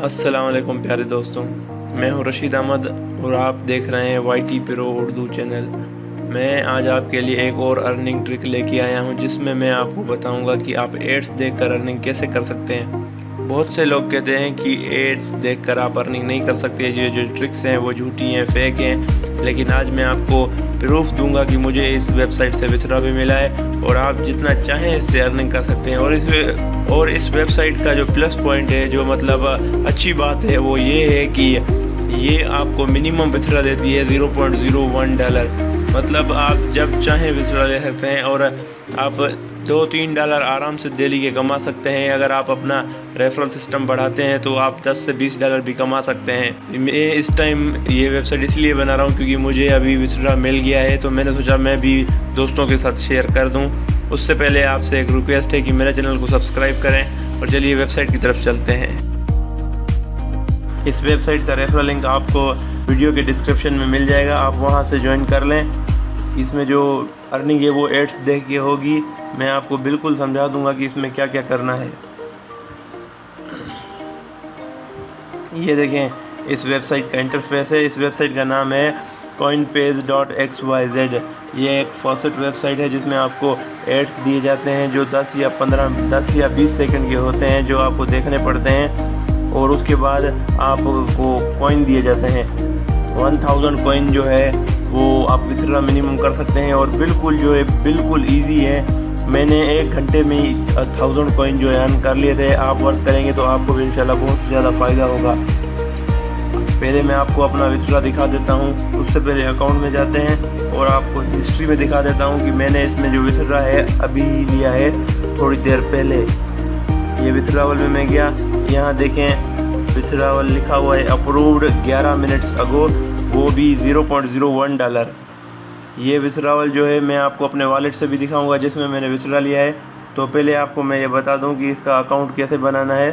अस्सलाम वालेकुम प्यारे दोस्तों, मैं हूं रशीद अहमद और आप देख रहे हैं YT प्रो उर्दू चैनल। मैं आज आपके लिए एक और अर्निंग ट्रिक लेके आया हूं जिसमें मैं आपको बताऊंगा कि आप एड्स देखकर अर्निंग कैसे कर सकते हैं। बहुत से लोग कहते हैं कि एड्स देखकर आप अर्निंग नहीं कर सकते, ये जो ट्रिक्स हैं वो झूठी हैं, फेक हैं। लेकिन आज मैं आपको प्रूफ दूंगा कि मुझे इस वेबसाइट से विथड्रॉ भी मिला है और आप जितना चाहें इससे अर्निंग कर सकते हैं। और इस वेबसाइट का जो प्लस पॉइंट है, जो मतलब अच्छी बात है, वो ये है कि ये आपको मिनिमम विथड्रॉ देती है $0.01। मतलब आप जब चाहें विथड्रॉ ले सकते हैं और आप $2-3 आराम से डेली के कमा सकते हैं। अगर आप अपना रेफरल सिस्टम बढ़ाते हैं तो आप $10 से $20 भी कमा सकते हैं। मैं इस टाइम ये वेबसाइट इसलिए बना रहा हूँ क्योंकि मुझे अभी विथड्रॉ मिल गया है, तो मैंने सोचा मैं भी दोस्तों के साथ शेयर कर दूँ। उससे पहले आपसे एक रिक्वेस्ट है कि मेरे चैनल को सब्सक्राइब करें और चलिए वेबसाइट की तरफ चलते हैं। इस वेबसाइट का रेफरल लिंक आपको वीडियो के डिस्क्रिप्शन में मिल जाएगा, आप वहां से ज्वाइन कर लें। इसमें जो अर्निंग है वो एड्स देख के होगी। मैं आपको बिल्कुल समझा दूंगा कि इसमें क्या क्या करना है। ये देखें, इस वेबसाइट का इंटरफेस है। इस वेबसाइट का नाम है coinpage.xyz। ये एक फॉसेट वेबसाइट है जिसमें आपको एड्स दिए जाते हैं जो 10 या 20 सेकंड के होते हैं, जो आपको देखने पड़ते हैं। और उसके बाद आपको कॉइन दिए जाते हैं। 1000 कॉइन जो है वो आप विथड्रॉ मिनिमम कर सकते हैं और बिल्कुल जो है बिल्कुल ईजी है। मैंने 1 घंटे में ही 1000 कॉइन जो है अर्न कर लिए थे। आप वर्क करेंगे तो आपको भी इंशाल्लाह बहुत ज़्यादा फ़ायदा होगा। पहले मैं आपको अपना विथड्रॉ दिखा देता हूँ। उससे पहले अकाउंट में जाते हैं और आपको हिस्ट्री में दिखा देता हूँ कि मैंने इसमें जो विथड्रॉ है अभी लिया है थोड़ी देर पहले। ये विथड्रॉवल में मैं गया, यहाँ देखें विथड्रॉवल लिखा हुआ है अप्रूव्ड 11 मिनट्स अगो, वो भी $0.01। ये विथड्रॉवल जो है मैं आपको अपने वॉलेट से भी दिखाऊंगा जिसमें मैंने विथड्रॉ लिया है। तो पहले आपको मैं ये बता दूं कि इसका अकाउंट कैसे बनाना है।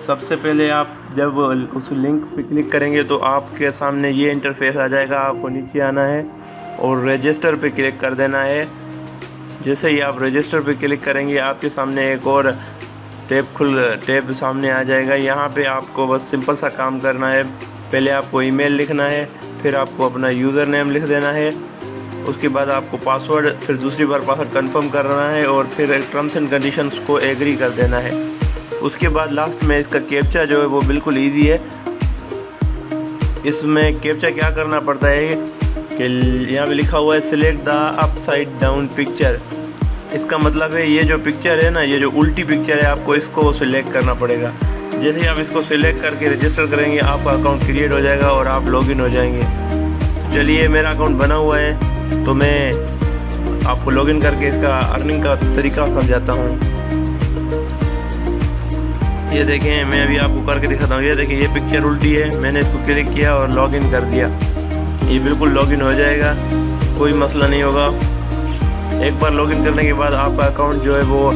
सबसे पहले आप जब उस लिंक पे क्लिक करेंगे तो आपके सामने ये इंटरफेस आ जाएगा। आपको नीचे आना है और रजिस्टर पे क्लिक कर देना है। जैसे ही आप रजिस्टर पे क्लिक करेंगे आपके सामने एक और टैब सामने आ जाएगा। यहाँ पे आपको बस सिंपल सा काम करना है। पहले आपको ईमेल लिखना है, फिर आपको अपना यूज़र नेम लिख देना है, उसके बाद आपको पासवर्ड, फिर दूसरी बार पासवर्ड कंफर्म करना है और फिर टर्म्स एंड कंडीशंस को एग्री कर देना है। उसके बाद लास्ट में इसका कैप्चा जो है वो बिल्कुल इजी है। इसमें कैप्चा क्या करना पड़ता है कि यहाँ पे लिखा हुआ है select the upside down picture. इसका मतलब है ये जो पिक्चर है ना, ये जो उल्टी पिक्चर है, आपको इसको सिलेक्ट करना पड़ेगा। जैसे ही आप इसको सिलेक्ट करके रजिस्टर करेंगे आपका अकाउंट क्रिएट हो जाएगा और आप लॉगिन हो जाएंगे। चलिए, मेरा अकाउंट बना हुआ है तो मैं आपको लॉगिन करके इसका अर्निंग का तरीका समझाता हूँ। ये देखें, मैं अभी आपको करके दिखाता हूँ। ये देखें, ये पिक्चर उल्टी है, मैंने इसको क्लिक किया और लॉगिन कर दिया। ये बिल्कुल लॉगिन हो जाएगा, कोई मसला नहीं होगा। एक बार लॉगिन करने के बाद आपका अकाउंट जो है वो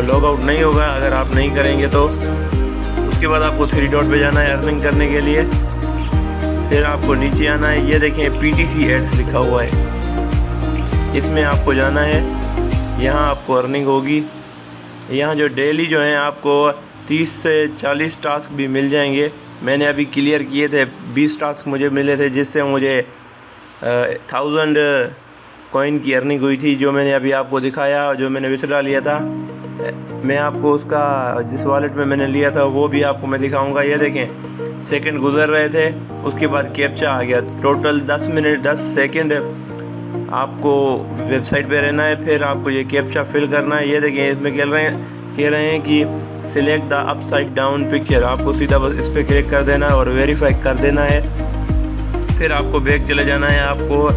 लॉग आउट नहीं होगा अगर आप नहीं करेंगे तो। उसके बाद आपको 3 डॉट पे जाना है अर्निंग करने के लिए। फिर आपको नीचे आना है। ये देखें PTC एड्स लिखा हुआ है, इसमें आपको जाना है। यहाँ आपको अर्निंग होगी। यहाँ जो डेली जो है आपको 30 से 40 टास्क भी मिल जाएंगे। मैंने अभी क्लियर किए थे, 20 टास्क मुझे मिले थे जिससे मुझे 1000 कॉइन की अर्निंग हुई थी, जो मैंने अभी आपको दिखाया, जो मैंने विथड्रॉ लिया था। मैं आपको उसका जिस वॉलेट में मैंने लिया था वो भी आपको मैं दिखाऊंगा। ये देखें, सेकंड गुजर रहे थे, उसके बाद कैप्चा आ गया। टोटल 10 मिनट 10 सेकंड आपको वेबसाइट पे रहना है, फिर आपको ये कैप्चा फिल करना है। ये देखें, इसमें कह रहे हैं कि select the upside down picture. आपको सीधा बस इस पर क्लिक कर देना है और वेरीफाई कर देना है। फिर आपको बैक चले जाना है। आपको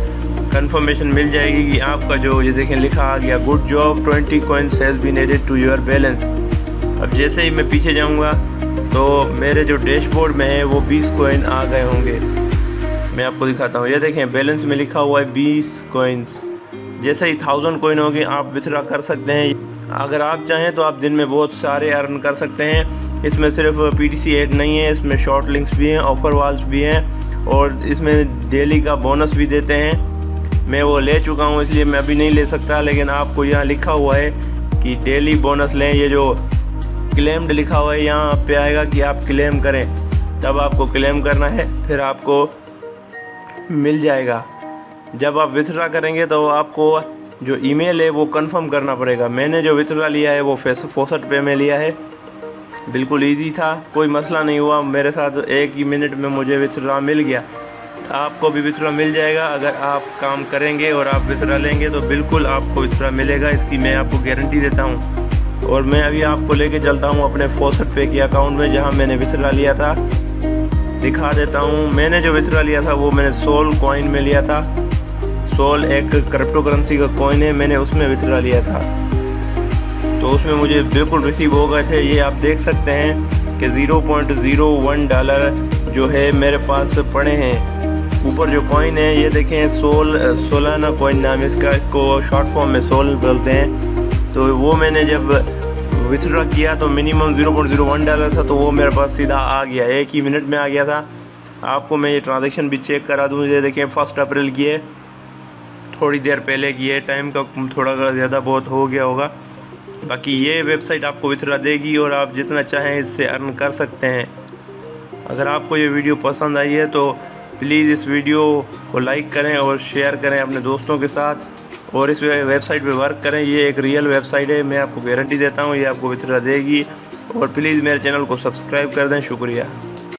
कंफर्मेशन मिल जाएगी कि आपका जो ये देखें लिखा आ गया good job 20 coins has been added to your balance. अब जैसे ही मैं पीछे जाऊंगा तो मेरे जो डैशबोर्ड में है वो 20 कॉइन आ गए होंगे। मैं आपको दिखाता हूँ। ये देखें, बैलेंस में लिखा हुआ है 20 कॉइन्स। जैसे ही 1000 कॉइन होगी आप विथड्रॉ कर सकते हैं। अगर आप चाहें तो आप दिन में बहुत सारे अर्न कर सकते हैं। इसमें सिर्फ PTC ऐड नहीं है, इसमें शॉर्ट लिंक्स भी हैं, ऑफर वॉल्स भी हैं और इसमें डेली का बोनस भी देते हैं। मैं वो ले चुका हूँ इसलिए मैं अभी नहीं ले सकता, लेकिन आपको यहाँ लिखा हुआ है कि डेली बोनस लें। ये जो क्लेम्ड लिखा हुआ है, यहाँ पे आएगा कि आप क्लेम करें, तब आपको क्लेम करना है, फिर आपको मिल जाएगा। जब आप विथड्रॉ करेंगे तो आपको जो ईमेल है वो कंफर्म करना पड़ेगा। मैंने जो विथड्रॉ लिया है वो 64 पे में लिया है, बिल्कुल इजी था, कोई मसला नहीं हुआ मेरे साथ, 1 ही मिनट में मुझे विथड्रॉ मिल गया। आपको भी विथड्रॉ मिल जाएगा अगर आप काम करेंगे और आप विथड्रॉ लेंगे तो बिल्कुल आपको विथड्रॉ मिलेगा, इसकी मैं आपको गारंटी देता हूँ। और मैं अभी आपको लेके चलता हूँ अपने फॉसेट पे के अकाउंट में जहाँ मैंने विथड्रॉ लिया था, दिखा देता हूँ। मैंने जो विथड्रॉ लिया था वो मैंने सोल कॉइन में लिया था। सोल एक क्रिप्टो करेंसी का कॉइन है, मैंने उसमें विथड्रॉ लिया था, तो उसमें मुझे बिल्कुल रिसीव हो गए थे। ये आप देख सकते हैं कि $0.01 जो है मेरे पास पड़े हैं। ऊपर जो कॉइन है ये देखें, सोलाना कॉइन नाम है इसका, इसको शॉर्ट फॉर्म में सोल बोलते हैं। तो वो मैंने जब विथड्रॉ किया तो मिनिमम $0.01 था, तो वो मेरे पास सीधा आ गया, 1 ही मिनट में आ गया था। आपको मैं ये ट्रांजैक्शन भी चेक करा दूँ। ये देखें 1 अप्रैल की है, थोड़ी देर पहले की है, टाइम का थोड़ा ज़्यादा बहुत हो गया होगा। बाकी ये वेबसाइट आपको विथड्रॉ देगी और आप जितना चाहें इससे अर्न कर सकते हैं। अगर आपको ये वीडियो पसंद आई है तो प्लीज़ इस वीडियो को लाइक करें और शेयर करें अपने दोस्तों के साथ, और इस वेबसाइट पे वर्क करें। ये एक रियल वेबसाइट है, मैं आपको गारंटी देता हूँ ये आपको विथड्रॉ देगी। और प्लीज़ मेरे चैनल को सब्सक्राइब कर दें। शुक्रिया।